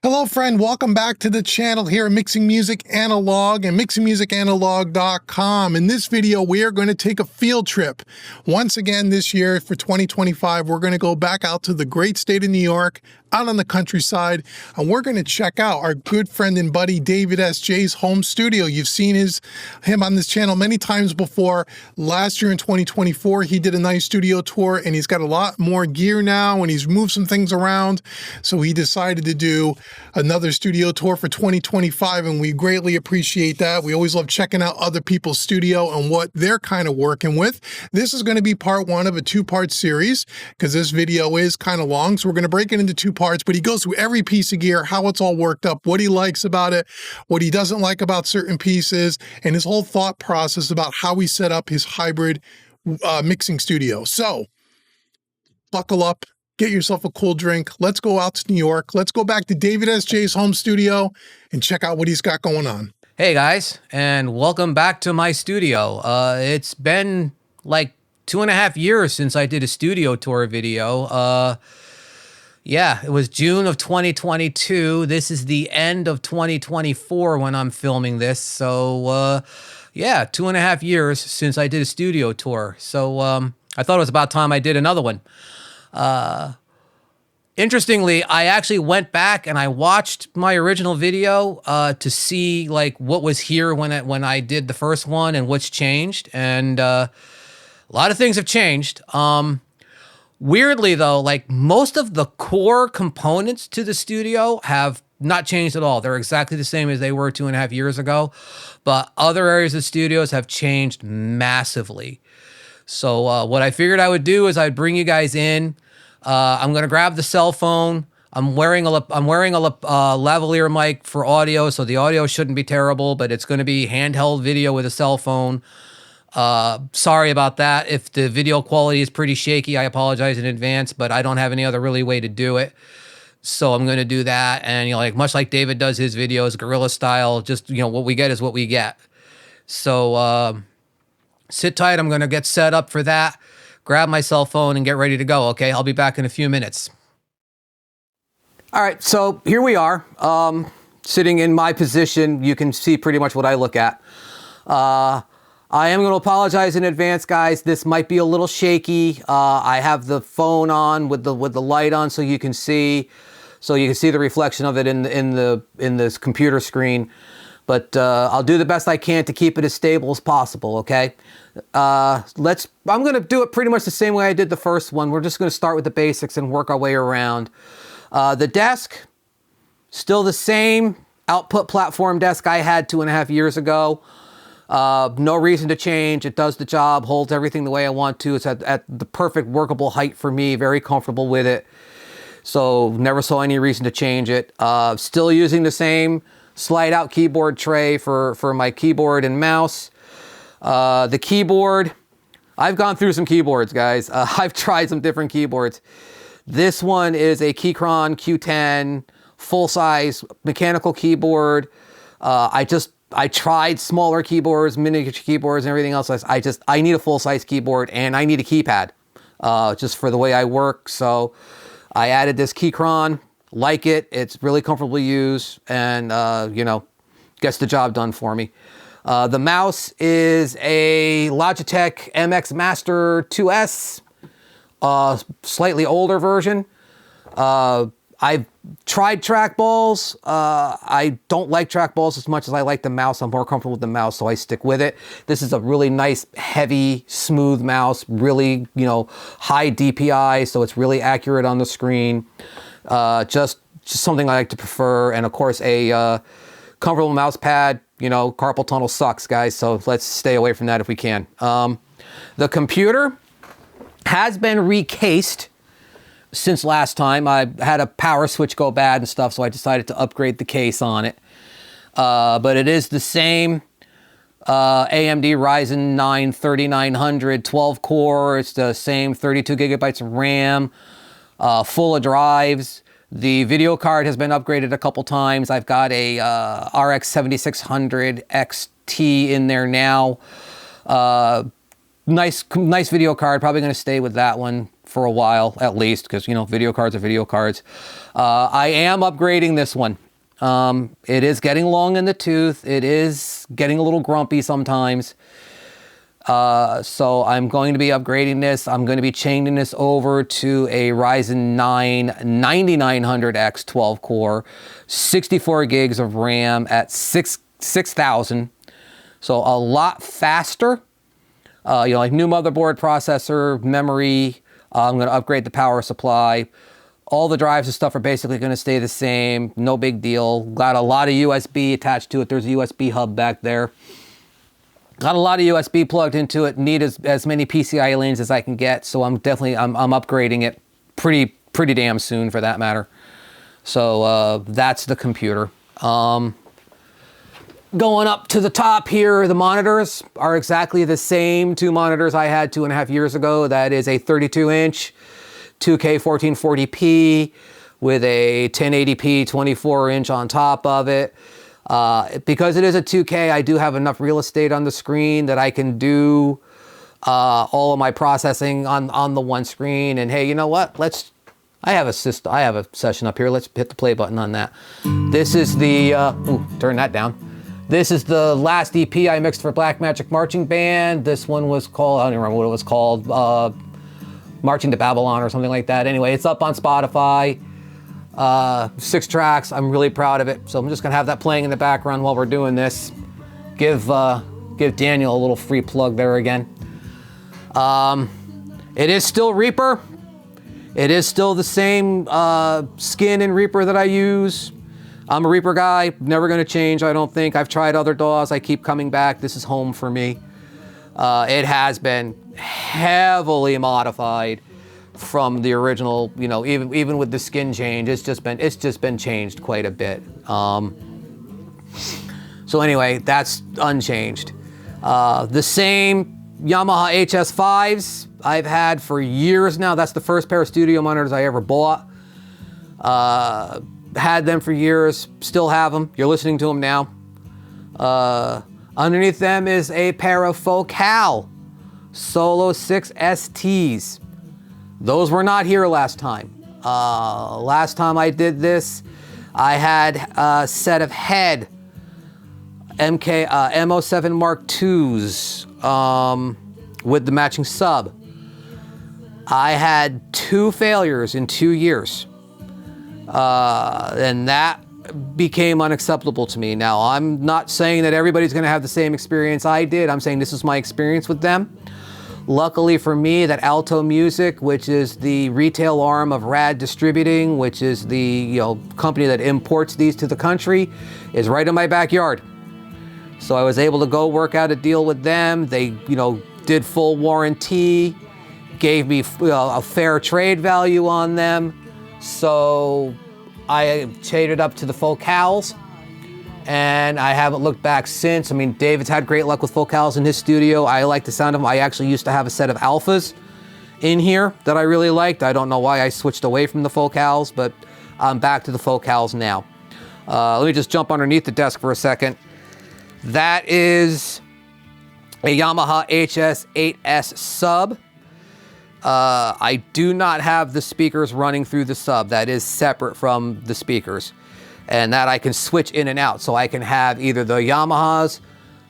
Hello friend, welcome back to the channel here at Mixing Music Analog and mixingmusicanalog.com. In this video, we are going to take a field trip. Once again this year for 2025, we're going to go back out to the great state of New York, out on the countryside, and we're going to check out our good friend and buddy David S.J.'s home studio. You've seen him on this channel many times before. Last year in 2024, he did a nice studio tour and he's got a lot more gear now and he's moved some things around. So he decided to do another studio tour for 2025 and we greatly appreciate that. We always love checking out other people's studio and what they're kind of working with. This is going to be part one of a two-part series because this video is kind of long. So we're going to break it into two parts, but he goes through every piece of gear, how it's all worked up, what he likes about it, what he doesn't like about certain pieces, and his whole thought process about how he set up his hybrid mixing studio. So buckle up, get yourself a cool drink. Let's go out to New York. Let's go back to David S.J.'s home studio and check out what he's got going on. Hey guys, and welcome back to my studio. It's been like 2.5 years since I did a studio tour video. Yeah, it was June of 2022. This is the end of 2024 when I'm filming this. So yeah, 2.5 years since I did a studio tour. So I thought it was about time I did another one. Interestingly, I actually went back and I watched my original video to see like what was here when I did the first one and what's changed. And a lot of things have changed. Weirdly though, like most of the core components to the studio have not changed at all. They're exactly the same as they were 2.5 years ago, but other areas of studios have changed massively. So what I figured I would do is I'd bring you guys in. I'm gonna grab the cell phone. I'm wearing a lavalier mic for audio, so the audio shouldn't be terrible, but it's gonna be handheld video with a cell phone. Sorry about that. If the video quality is pretty shaky, I apologize in advance, but I don't have any other really way to do it. So I'm going to do that. And, like much like David does his videos, guerrilla style, just, what we get is what we get. So, sit tight. I'm going to get set up for that, grab my cell phone and get ready to go. Okay. I'll be back in a few minutes. All right. So here we are, sitting in my position. You can see pretty much what I look at. I am going to apologize in advance, guys. This might be a little shaky. I have the phone on with the light on, so you can see the reflection of it in this computer screen. But I'll do the best I can to keep it as stable as possible. Okay. I'm going to do it pretty much the same way I did the first one. We're just going to start with the basics and work our way around. The desk, still the same output platform desk I had 2.5 years ago. No reason to change. It does the job, holds everything the way I want to. It's at the perfect workable height for me, very comfortable with it. So never saw any reason to change it. Still using the same slide out keyboard tray for my keyboard and mouse. The keyboard, I've gone through some keyboards, guys. I've tried some different keyboards. This one is a Keychron Q10 full-size mechanical keyboard. I tried smaller keyboards, miniature keyboards, and everything else. I need a full-size keyboard and I need a keypad, just for the way I work. So I added this Keychron, like it. It's really comfortable to use and, gets the job done for me. The mouse is a Logitech MX Master 2S, slightly older version. I've tried trackballs. I don't like trackballs as much as I like the mouse. I'm more comfortable with the mouse, so I stick with it. This is a really nice, heavy, smooth mouse, really, high DPI, so it's really accurate on the screen. Just something I like to prefer. And of course, a comfortable mouse pad. Carpal tunnel sucks, guys, so let's stay away from that if we can. The computer has been recased. Since last time, I had a power switch go bad and stuff, so I decided to upgrade the case on it. But it is the same AMD Ryzen 9 3900 12 core. It's the same 32 gigabytes of RAM, full of drives. The video card has been upgraded a couple times. I've got a RX 7600 XT in there now. nice video card. Probably going to stay with that one for a while at least, because, you know, video cards are video cards. I am upgrading this one. It is getting long in the tooth. It is getting a little grumpy sometimes. So I'm going to be upgrading this. I'm going to be changing this over to a Ryzen 9 9900X 12 core, 64 gigs of RAM at 6,000. So a lot faster. You know, like new motherboard, processor, memory. I'm going to upgrade the power supply. All the drives and stuff are basically going to stay the same. No big deal. Got a lot of USB attached to it. There's a USB hub back there. Got a lot of USB plugged into it. Need as many PCIe lanes as I can get. So I'm upgrading it pretty damn soon, for that matter. So that's the computer. Going up to the top here, the monitors are exactly the same two monitors I had 2.5 years ago. That is a 32-inch 2K 1440p with a 1080p 24-inch on top of it. Because it is a 2K, I do have enough real estate on the screen that I can do all of my processing on the one screen. And hey, you know what? I have a session up here. Let's hit the play button on that. This is the, turn that down. This is the last EP I mixed for Blackmagic Marching Band. This one was called, I don't even remember what it was called, Marching to Babylon or something like that. Anyway, it's up on Spotify. 6 tracks. I'm really proud of it. So I'm just gonna have that playing in the background while we're doing this. Give Daniel a little free plug there again. It is still Reaper. It is still the same skin in Reaper that I use. I'm a Reaper guy, never gonna change, I don't think. I've tried other DAWs, I keep coming back. This is home for me. It has been heavily modified from the original, you know, even with the skin change, it's just been changed quite a bit. So anyway, that's unchanged. The same Yamaha HS5s I've had for years now. That's the first pair of studio monitors I ever bought. Had them for years, still have them. You're listening to them now. Underneath them is a pair of Focal Solo 6 STs. Those were not here last time. Last time I did this, I had a set of head MO7 Mark IIs with the matching sub. I had 2 failures in 2 years. And that became unacceptable to me. Now, I'm not saying that everybody's gonna have the same experience I did. I'm saying this is my experience with them. Luckily for me, that Alto Music, which is the retail arm of Rad Distributing, which is the company that imports these to the country, is right in my backyard. So I was able to go work out a deal with them. They, did full warranty, gave me a fair trade value on them. So I traded up to the Focals, and I haven't looked back since. I mean, David's had great luck with Focals in his studio. I like the sound of them. I actually used to have a set of Alphas in here that I really liked. I don't know why I switched away from the Focals, but I'm back to the Focals now. Let me just jump underneath the desk for a second. That is a Yamaha HS8S sub. I do not have the speakers running through the sub. That is separate from the speakers. And that I can switch in and out. So I can have either the Yamahas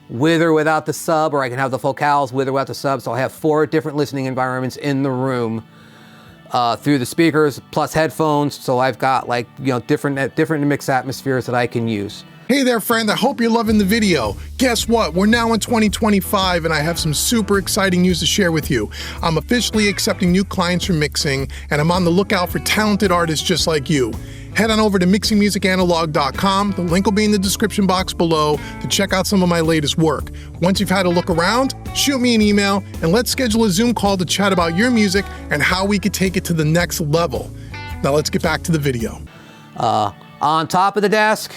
with or without the sub, or I can have the Focals with or without the sub. So I have 4 different listening environments in the room through the speakers, plus headphones. So I've got different mix atmospheres that I can use. Hey there, friend. I hope you're loving the video. Guess what? We're now in 2025, and I have some super exciting news to share with you. I'm officially accepting new clients for mixing, and I'm on the lookout for talented artists just like you. Head on over to mixingmusicanalog.com. The link will be in the description box below to check out some of my latest work. Once you've had a look around, shoot me an email, and let's schedule a Zoom call to chat about your music and how we could take it to the next level. Now let's get back to the video. On top of the desk,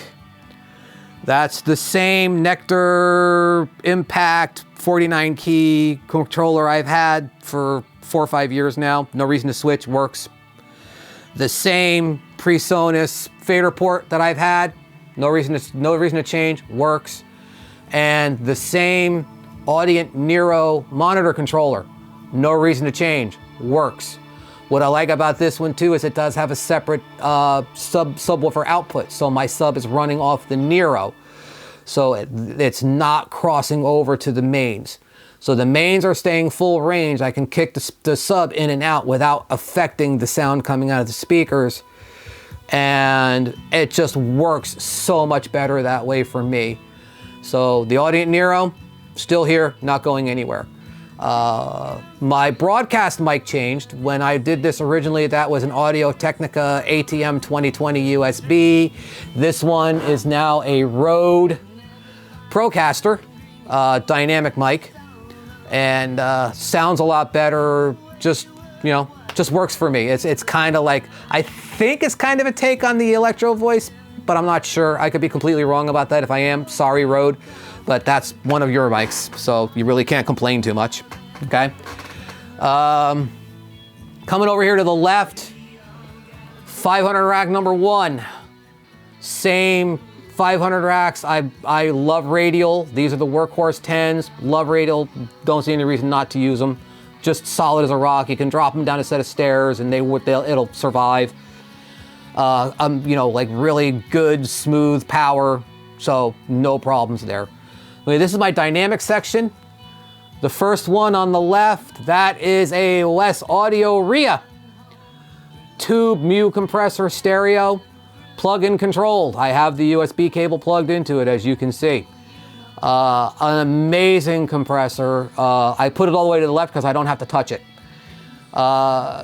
that's the same Nectar Impact 49 key controller I've had for 4 or 5 years now. No reason to switch, works. The same PreSonus fader port that I've had, no reason to change, works. And the same Audient Nero monitor controller. No reason to change, works. What I like about this one too is it does have a separate subwoofer output. So my sub is running off the Nero. So it's not crossing over to the mains. So the mains are staying full range. I can kick the sub in and out without affecting the sound coming out of the speakers. And it just works so much better that way for me. So the Audient Nero, still here, not going anywhere. My broadcast mic changed. When I did this originally, that was an Audio-Technica ATM 2020 USB. This one is now a Rode Procaster dynamic mic, and sounds a lot better. Just, you know, just works for me. It's kind of like, I think it's kind of a take on the Electro Voice, but I'm not sure. I could be completely wrong about that. If I am, sorry, Rode. But that's one of your mics, so you really can't complain too much, okay? Coming over here to the left, 500 rack number 1. Same 500 racks. I love radial. These are the workhorse 10s. Love radial. Don't see any reason not to use them. Just solid as a rock. You can drop them down a set of stairs and it'll survive. You know, like really good, smooth power. So no problems there. Okay, this is my dynamic section. The first one on the left, that is a Wes Audio RIA. Tube mu compressor stereo, plug-in controlled. I have the USB cable plugged into it, as you can see. An amazing compressor. I put it all the way to the left because I don't have to touch it.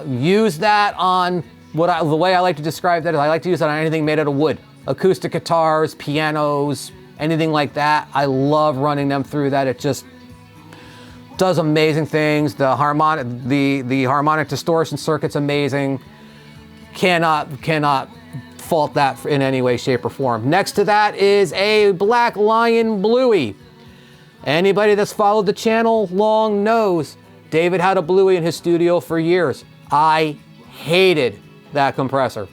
Use that on, the way I like to describe that is I like to use it on anything made out of wood. Acoustic guitars, pianos, anything like that. I love running them through that. It just does amazing things. The harmonic distortion circuit's amazing. Cannot fault that in any way, shape, or form. Next to that is a Black Lion Bluey. Anybody that's followed the channel long knows David had a Bluey in his studio for years. I hated that compressor.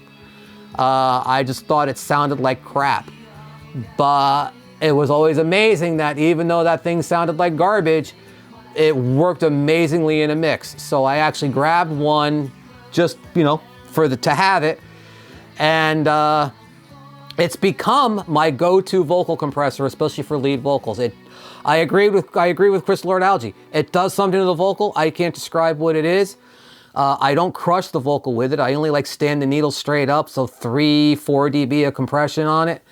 I just thought it sounded like crap. But it was always amazing that even though that thing sounded like garbage, it worked amazingly in a mix. So I actually grabbed one just, you know, to have it. And it's become my go-to vocal compressor, especially for lead vocals. I agree with Chris Lord Algae. It does something to the vocal. I can't describe what it is. I don't crush the vocal with it. I only like stand the needle straight up, so 3-4 dB of compression on it.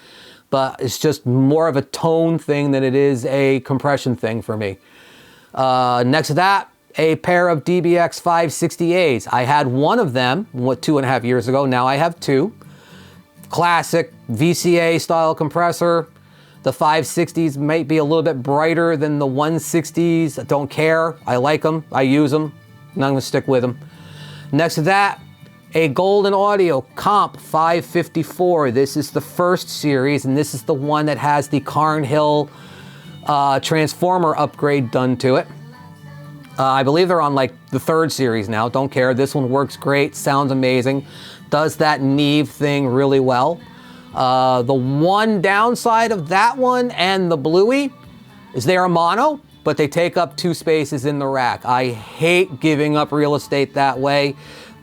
But it's just more of a tone thing than it is a compression thing for me. Next to that, a pair of DBX 560As. I had one of them 2.5 years ago. Now I have 2. Classic VCA style compressor. The 560s might be a little bit brighter than the 160s. I don't care. I like them. I use them. And I'm going to stick with them. Next to that, a Golden Audio Comp 554. This is the first series, and this is the one that has the Carnhill transformer upgrade done to it. I believe they're on like the 3rd series now. Don't care. This one works great. Sounds amazing. Does that Neve thing really well. The one downside of that one and the Bluey is they are mono, but they take up 2 spaces in the rack. I hate giving up real estate that way,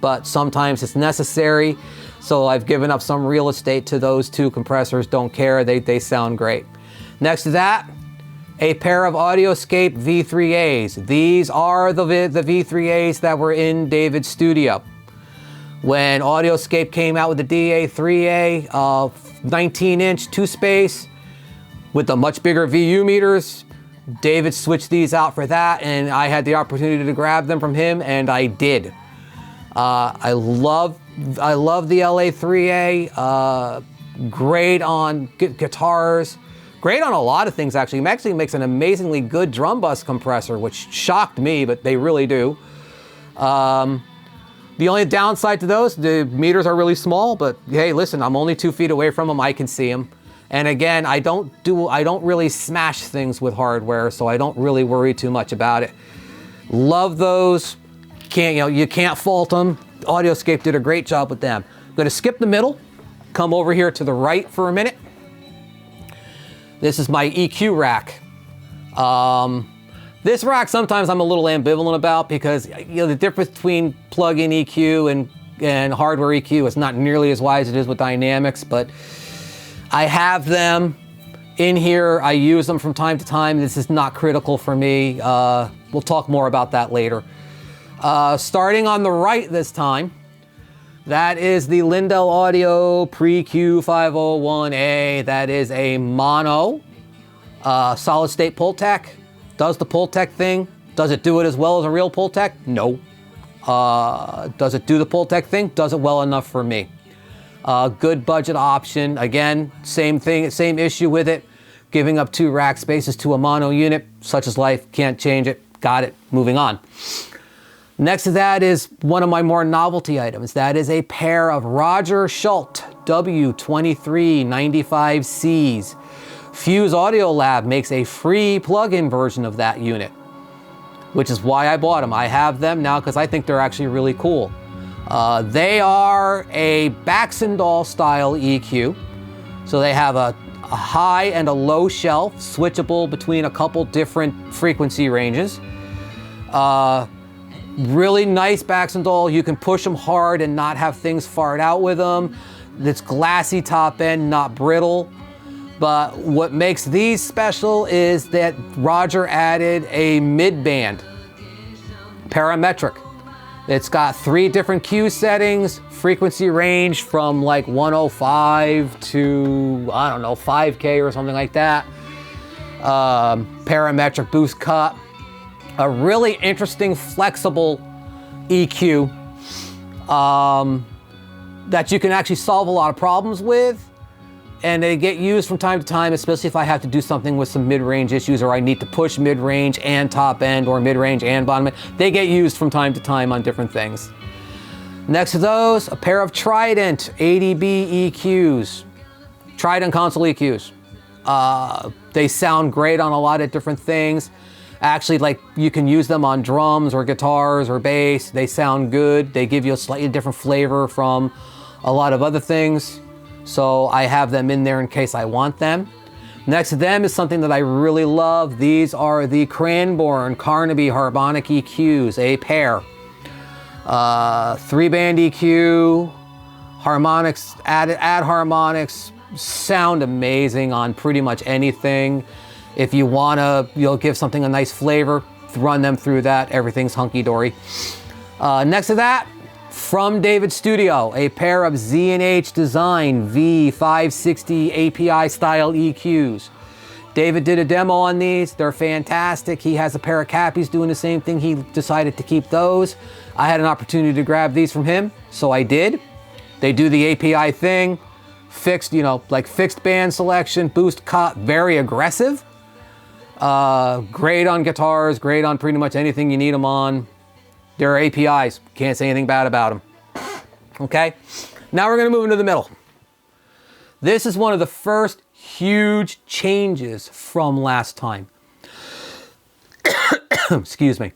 but sometimes it's necessary. So I've given up some real estate to those 2 compressors. Don't care. They sound great. Next to that, a pair of audio-scape V3As. These are the V3As that were in David's studio. When audio-scape came out with the VA3A 19-inch 2-space with the much bigger VU meters, David switched these out for that, and I had the opportunity to grab them from him, and I did. I love the LA3A. Great on guitars. Great on a lot of things, actually. It actually makes an amazingly good drum bus compressor, which shocked me, but they really do. The only downside to those, the meters are really small, but hey, listen, I'm only 2 feet away from them. I can see them. And again, I don't really smash things with hardware, so I don't really worry too much about it. Love those. You can't fault them. AudioScape did a great job with them. I'm going to skip the middle, come over here to the right for a minute. This is my EQ rack. This rack sometimes I'm a little ambivalent about because the difference between plug-in EQ and hardware EQ is not nearly as wide as it is with dynamics, but I have them in here. I use them from time to time. This is not critical for me. We'll talk more about that later. Starting on the right this time, that is the Lindell Audio Pre-Q501A. That is a mono solid state Pultec. Does the Pultec thing. Does it do it as well as a real Pultec? No. Does it do the Pultec thing? Does it well enough for me. Good budget option. Again, same thing, same issue with it. Giving up 2 rack spaces to a mono unit. Such is life, can't change it. Got it, moving on. Next to that is one of my more novelty items. That is a pair of Roger Schultz W2395Cs. Fuse AudioLab makes a free plug-in version of that unit, which is why I bought them. I have them now because I think they're actually really cool. They are a Baxandall style EQ. So they have a high and a low shelf, switchable between a couple different frequency ranges. Really nice Baxandall. You can push them hard and not have things fart out with them. It's glassy top end, not brittle. But what makes these special is that Roger added a mid-band, parametric. It's got 3 different Q settings, frequency range from like 105 to, I don't know, 5K or something like that. Parametric boost cut. A really interesting, flexible EQ that you can actually solve a lot of problems with. And they get used from time to time, especially if I have to do something with some mid-range issues or I need to push mid-range and top end or mid-range and bottom end. They get used from time to time on different things. Next to those, a pair of Trident 80B EQs. Trident console EQs. They sound great on a lot of different things. Actually, like, you can use them on drums or guitars or bass. They sound good. They give you a slightly different flavor from a lot of other things. So I have them in there in case I want them. Next to them is something that I really love. These are the Cranbourne Carnaby Harmonic EQs, a pair. 3-band EQ, harmonics, add harmonics, sound amazing on pretty much anything. If you wanna, give something a nice flavor, run them through that. Everything's hunky-dory. Next to that, from David Studio, a pair of Z&H Design V560 API style EQs. David did a demo on these. They're fantastic. He has a pair of Cappies doing the same thing. He decided to keep those. I had an opportunity to grab these from him, so I did. They do the API thing, fixed, like fixed band selection, boost cut, very aggressive. Great on guitars, great on pretty much anything you need them on. They're APIs, can't say anything bad about them. Okay, now we're gonna move into the middle. This is one of the first huge changes from last time. Excuse me.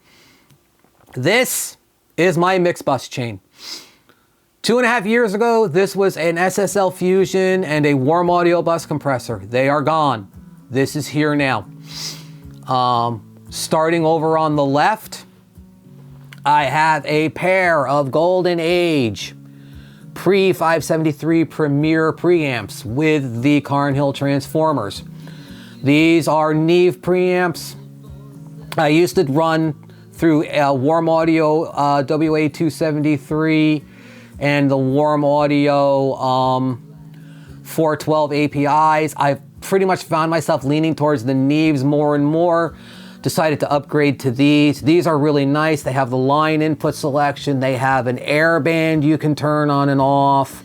This is my mix bus chain. 2.5 years ago, this was an SSL Fusion and a warm audio bus compressor. They are gone. This is here now. Starting over on the left, I have a pair of Golden Age Pre-573 Premier preamps with the Carnhill transformers. These are Neve preamps. I used to run through Warm Audio WA273 and the Warm Audio 412 APIs. I've pretty much found myself leaning towards the Neves more and more. Decided to upgrade to these. These are really nice. They have the line input selection. They have an air band you can turn on and off.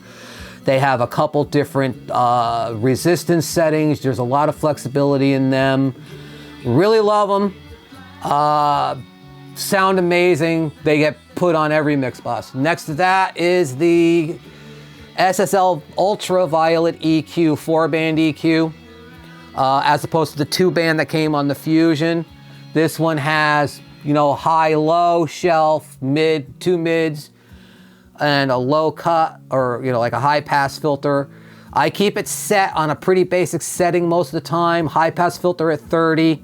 They have a couple different resistance settings. There's a lot of flexibility in them. Really love them. Sound amazing. They get put on every mix bus. Next to that is the SSL Ultraviolet EQ, 4-band EQ, as opposed to the 2-band that came on the Fusion. This one has, high, low, shelf, mid, 2 mids, and a low cut, or, like a high pass filter. I keep it set on a pretty basic setting most of the time. High pass filter at 30.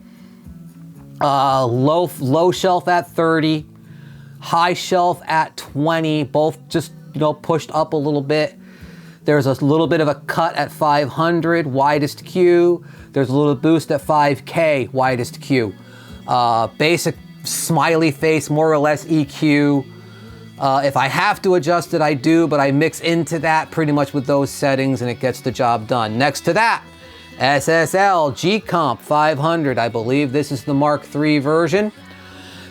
Low shelf at 30, high shelf at 20, both just, you know, pushed up a little bit. There's a little bit of a cut at 500, widest Q. There's a little boost at 5K, widest Q. Basic smiley face, more or less EQ. If I have to adjust it, I do, but I mix into that pretty much with those settings and it gets the job done. Next to that, SSL G-Comp 500. I believe this is the Mark III version.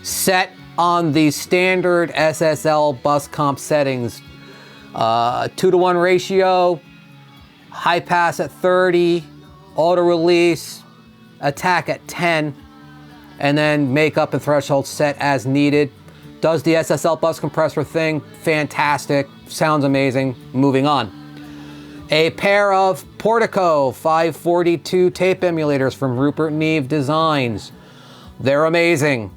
Set on the standard SSL bus comp settings. 2-to-1 ratio, high pass at 30, auto release, attack at 10, and then makeup and threshold set as needed. Does the SSL bus compressor thing, fantastic, sounds amazing. Moving on. A pair of Portico 542 tape emulators from Rupert Neve Designs. They're amazing.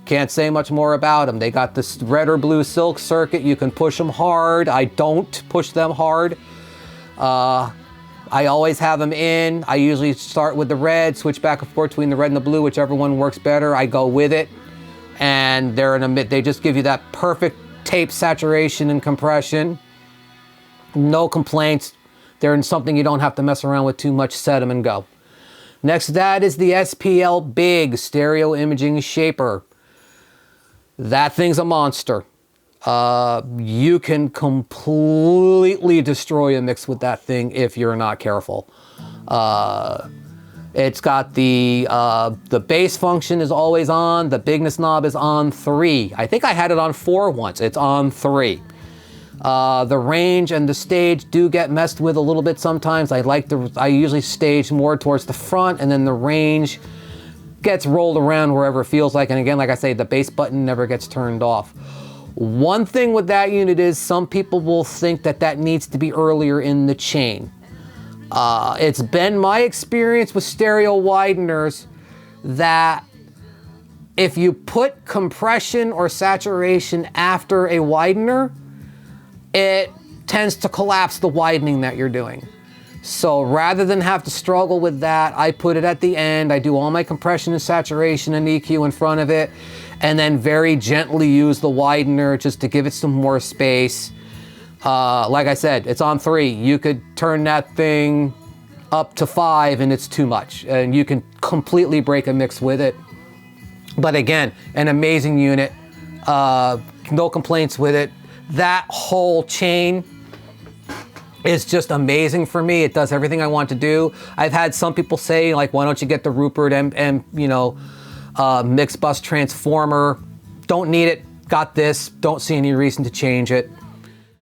Can't say much more about them. They got this red or blue silk circuit. You can push them hard. I don't push them hard. I always have them in. I usually start with the red, switch back and forth between the red and the blue, whichever one works better. I go with it. And they just give you that perfect tape saturation and compression. No complaints. They're in something you don't have to mess around with too much. Set them and go. Next to that is the SPL Big Stereo Imaging Shaper. That thing's a monster. You can completely destroy a mix with that thing if you're not careful. It's got the bass function is always on. The bigness knob is on 3. I think I had it on 4 once. It's on 3. The range and the stage do get messed with a little bit sometimes. I usually stage more towards the front, and then the range gets rolled around wherever it feels like. And again, like I say, the bass button never gets turned off. One thing with that unit is some people will think that that needs to be earlier in the chain. It's been my experience with stereo wideners that if you put compression or saturation after a widener, it tends to collapse the widening that you're doing. So rather than have to struggle with that, I put it at the end. I do all my compression and saturation and EQ in front of it, and then very gently use the widener just to give it some more space. Like I said, it's on 3. You could turn that thing up to 5 and it's too much. And you can completely break a mix with it. But again, an amazing unit. No complaints with it. That whole chain is just amazing for me. It does everything I want to do. I've had some people say, like, why don't you get the Rupert mix bus transformer? Don't need it. Got this. Don't see any reason to change it.